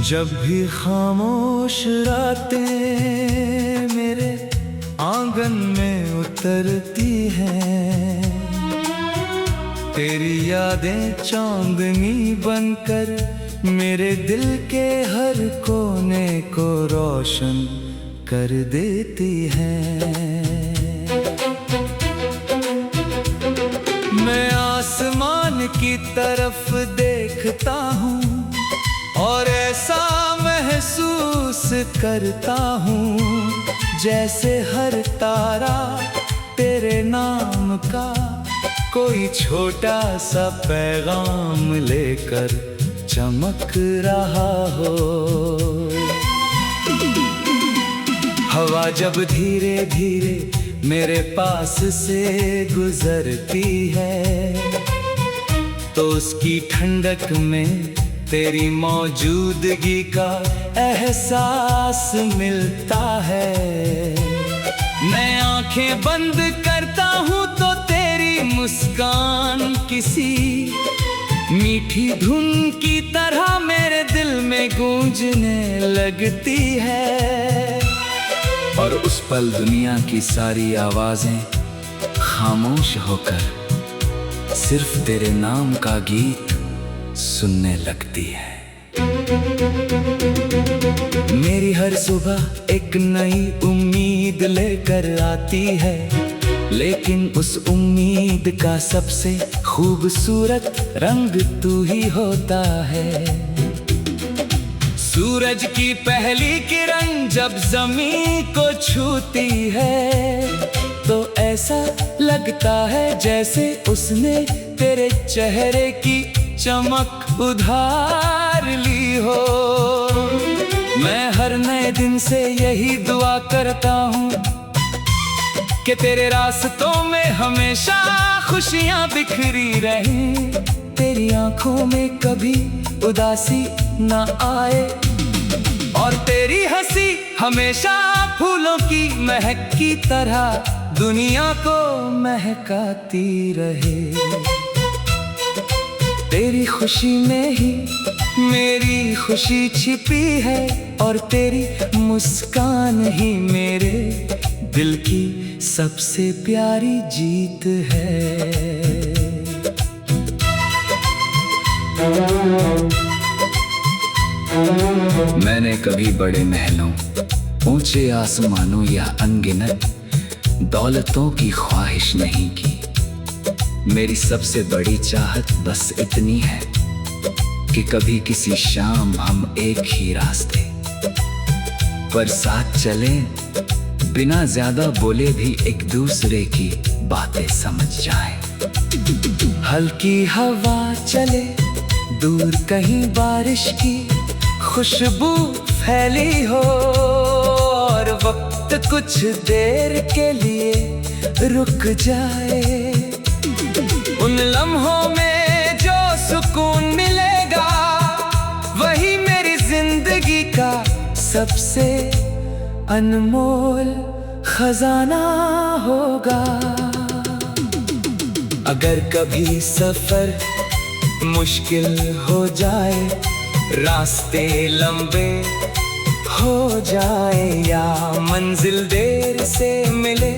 जब भी खामोश रातें मेरे आंगन में उतरती हैं, तेरी यादें चांदनी बनकर मेरे दिल के हर कोने को रोशन कर देती हैं। मैं आसमान की तरफ देखता हूँ और ऐसा महसूस करता हूँ जैसे हर तारा तेरे नाम का कोई छोटा सा पैगाम लेकर चमक रहा हो। हवा जब धीरे धीरे मेरे पास से गुजरती है तो उसकी ठंडक में तेरी मौजूदगी का एहसास मिलता है। मैं आंखें बंद करता हूँ तो तेरी मुस्कान किसी मीठी धुन की तरह मेरे दिल में गूंजने लगती है। और उस पल दुनिया की सारी आवाजें खामोश होकर सिर्फ तेरे नाम का गीत सुनने लगती है। मेरी हर सुबह एक नई उम्मीद लेकर आती है, लेकिन उस उम्मीद का सबसे खूबसूरत रंग तू ही होता है। सूरज की पहली किरण जब जमीन को छूती है तो ऐसा लगता है जैसे उसने तेरे चेहरे की चमक उधार ली हो। मैं हर नए दिन से यही दुआ करता हूँ कि तेरे रास्तों में हमेशा खुशियाँ बिखरी रहें, तेरी आंखों में कभी उदासी ना आए और तेरी हंसी हमेशा फूलों की महक की तरह दुनिया को महकाती रहे। तेरी खुशी में ही मेरी खुशी छिपी है और तेरी मुस्कान ही मेरे दिल की सबसे प्यारी जीत है। मैंने कभी बड़े महलों, ऊंचे आसमानों या अनगिनत दौलतों की ख्वाहिश नहीं की। मेरी सबसे बड़ी चाहत बस इतनी है कि कभी किसी शाम हम एक ही रास्ते पर साथ चलें, बिना ज्यादा बोले भी एक दूसरे की बातें समझ जाएं। हल्की हवा चले दूर कहीं बारिश की खुशबू फैली हो और वक्त कुछ देर के लिए रुक जाए। उन लम्हों में जो सुकून मिलेगा वही मेरी जिंदगी का सबसे अनमोल खजाना होगा। अगर कभी सफर मुश्किल हो जाए, रास्ते लंबे हो जाए या मंजिल देर से मिले,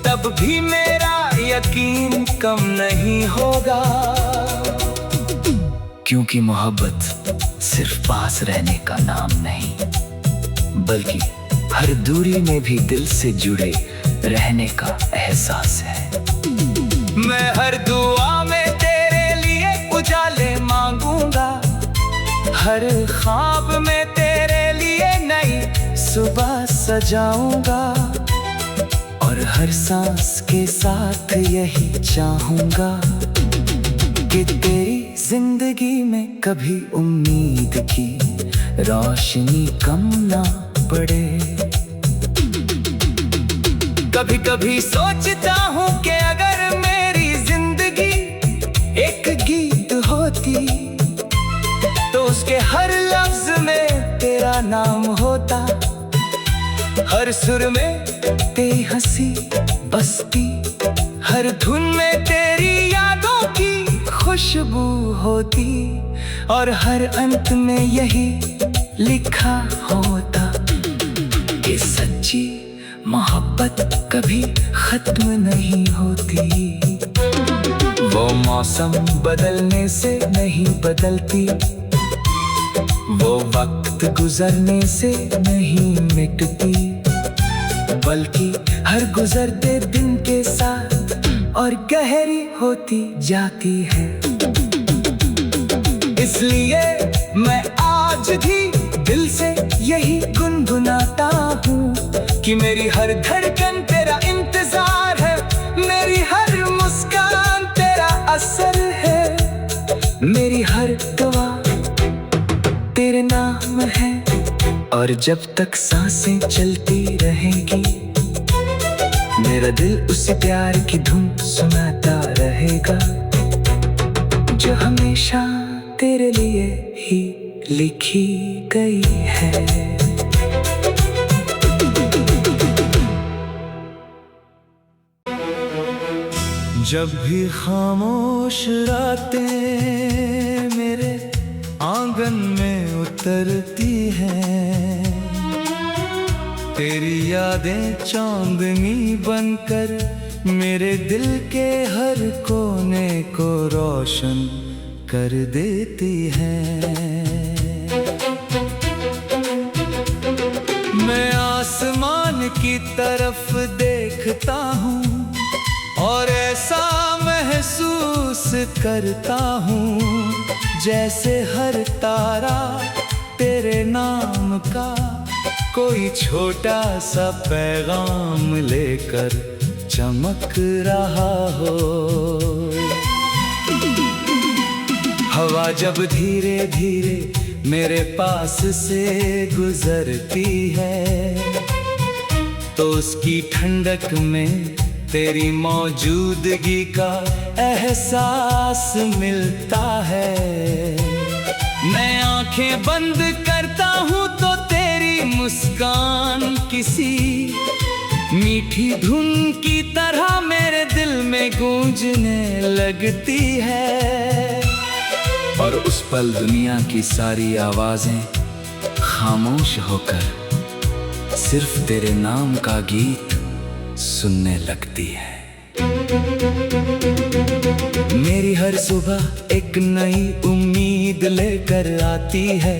तब भी मेरा यकीन कम नहीं होगा। क्योंकि मोहब्बत सिर्फ पास रहने का नाम नहीं, बल्कि हर दूरी में भी दिल से जुड़े रहने का एहसास है। मैं हर दुआ में तेरे लिए उजाले मांगूंगा, हर ख्वाब में तेरे लिए नई सुबह सजाऊंगा और हर सांस के साथ यही चाहूंगा कि तेरी जिंदगी में कभी उम्मीद की रोशनी कम ना पड़े। कभी कभी सोचता हूँ कि अगर मेरी जिंदगी एक गीत होती तो उसके हर लफ्ज में तेरा नाम होता, हर सुर में तेरी हंसी बसती, हर धुन में तेरी यादों की खुशबू होती और हर अंत में यही लिखा होता कि सच्ची मोहब्बत कभी खत्म नहीं होती। वो मौसम बदलने से नहीं बदलती, वो वक्त गुजरने से नहीं मिटती, बल्कि हर गुजरते दिन के साथ और गहरी होती जाती है। इसलिए मैं आज भी दिल से यही गुनगुनाता हूँ कि मेरी हर धड़कन तेरा इंतजार है, मेरी हर मुस्कान तेरा असर है, मेरी हर दुआ तेरे नाम है। और जब तक सांसें चलती रहेगी, मेरा दिल उसी प्यार की धुन सुनाता रहेगा, जो हमेशा तेरे लिए ही लिखी गई है। जब भी खामोश रातें मेरे आंगन में उतरती हैं, तेरी यादें चांदनी बनकर मेरे दिल के हर कोने को रोशन कर देती हैं। मैं आसमान की तरफ देखता हूँ और ऐसा महसूस करता हूँ जैसे हर तारा तेरे नाम का कोई छोटा सा पैगाम लेकर चमक रहा हो। हवा जब धीरे धीरे मेरे पास से गुजरती है, तो उसकी ठंडक में तेरी मौजूदगी का एहसास मिलता है। मैं आंखें बंद करता हूँ तो तेरी मुस्कान किसी मीठी धुन की तरह मेरे दिल में गूंजने लगती है। और उस पल दुनिया की सारी आवाजें खामोश होकर सिर्फ तेरे नाम का गीत सुनने लगती है। मेरी हर सुबह एक नई उम्मीद लेकर आती है,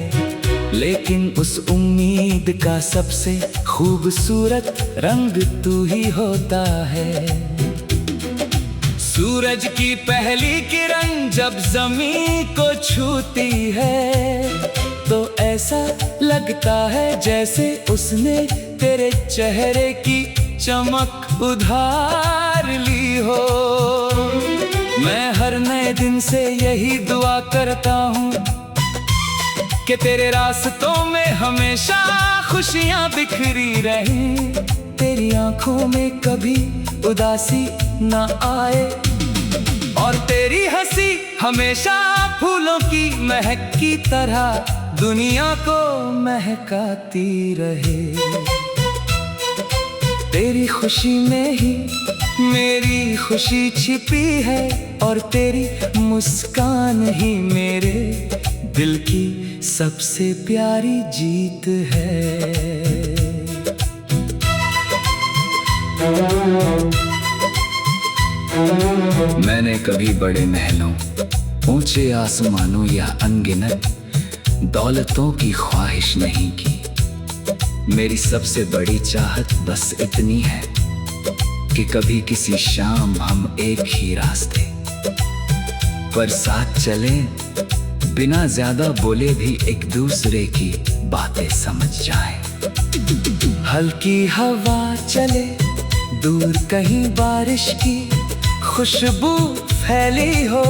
लेकिन उस उम्मीद का सबसे खूबसूरत रंग तू ही होता है। सूरज की पहली किरण जब जमीन को छूती है, तो ऐसा लगता है जैसे उसने तेरे चेहरे की चमक उधार ली हो। मैं हर नए दिन से यही दुआ करता हूँ कि तेरे रास्तों में हमेशा खुशियाँ बिखरी रहें, तेरी आंखों में कभी उदासी ना आए, और तेरी हंसी हमेशा फूलों की महक की तरह दुनिया को महकाती रहे। तेरी खुशी में ही मेरी खुशी छिपी है, और तेरी मुस्कान ही मेरे दिल की सबसे प्यारी जीत है। मैंने कभी बड़े महलों, ऊंचे आसमानों या अनगिनत दौलतों की ख्वाहिश नहीं की। मेरी सबसे बड़ी चाहत बस इतनी है कि कभी किसी शाम हम एक ही रास्ते पर साथ चलें, बिना ज्यादा बोले भी एक दूसरे की बातें समझ जाएं। हल्की हवा चले, दूर कहीं बारिश की खुशबू फैली हो,